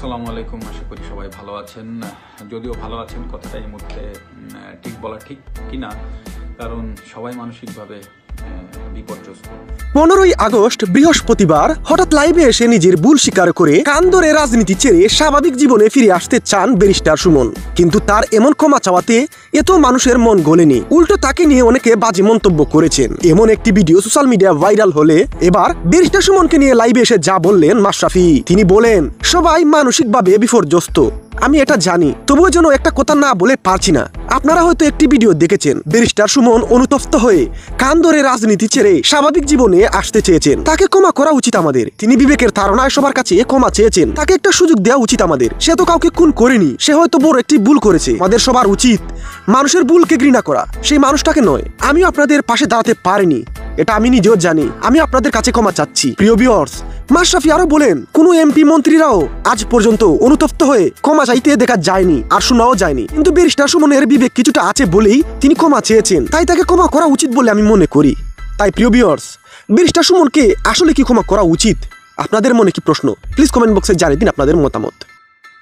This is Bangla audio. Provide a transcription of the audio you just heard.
আসসালামু আলাইকুম, আশা করি সবাই ভালো আছেন। যদিও ভালো আছেন কথাটা এই মুহূর্তে ঠিক বলা ঠিক কিনা, কারণ সবাই মানসিকভাবে বিপর্যস্ত। 15ই আগস্ট বৃহস্পতিবার হঠাৎ লাইভে এসে নিজের ভুল স্বীকার করে কান ধরে রাজনীতি ছেড়ে স্বাভাবিক জীবনে ফিরে আসতে চান ব্যারিস্টার সুমন। কিন্তু তার এমন ক্ষমা চাওয়াতে এত মানুষের মন গলেনি, উল্টো তাকে নিয়ে অনেকে বাজে মন্তব্য করেছেন। এমন একটি ভিডিও সোশ্যাল মিডিয়া ভাইরাল হলে এবার ব্যারিস্টার সুমনকে নিয়ে লাইভে এসে যা বললেন মাশরাফি। তিনি বলেন, সবাই মানসিকভাবে বিপর্যস্ত, আমি এটা জানি, তবুও যেন একটা কথা না বলে পারছি না। আপনারা হয়তো একটি ভিডিও দেখেছেন, ব্যারিস্টার সুমন অনুতপ্ত হয়ে কান ধরে রাজনীতি ছেড়ে স্বাভাবিক জীবনে আসতে চেয়েছেন। তাকে ক্ষমা করা উচিত আমাদের। তিনি বিবেকের ধারণায় সবার কাছে ক্ষমা চেয়েছেন, তাকে একটা সুযোগ দেওয়া উচিত আমাদের। সে তো কাউকে খুন করেনি, সে হয়তো বড় একটি ভুল করেছে। আমাদের সবার উচিত মানুষের ভুলকে ঘৃণা করা, সেই মানুষটাকে নয়। আমিও আপনাদের পাশে দাঁড়াতে পারিনি, এটা আমি নিজেও জানি। আমি আপনাদের কাছে ক্ষমা চাচ্ছি। প্রিয় ভিউয়ার্স, মাশরাফি আরো বলেন, কোন এমপি মন্ত্রীরাও আজ পর্যন্ত অনুতপ্ত হয়ে ক্ষমা চাইতে দেখা যায়নি আর শোনাও যায়নি। কিন্তু ব্যারিস্টার সুমনের বিবেক কিছুটা আছে বলেই তিনি ক্ষমা চেয়েছেন, তাই তাকে ক্ষমা করা উচিত বলে আমি মনে করি। তাই প্রিয় ভিউয়ার্স, ব্যারিস্টার সুমনকে আসলে কি ক্ষমা করা উচিত? আপনাদের মনে কি প্রশ্ন? প্লিজ কমেন্ট বক্সে জানিয়ে দিন আপনাদের মতামত।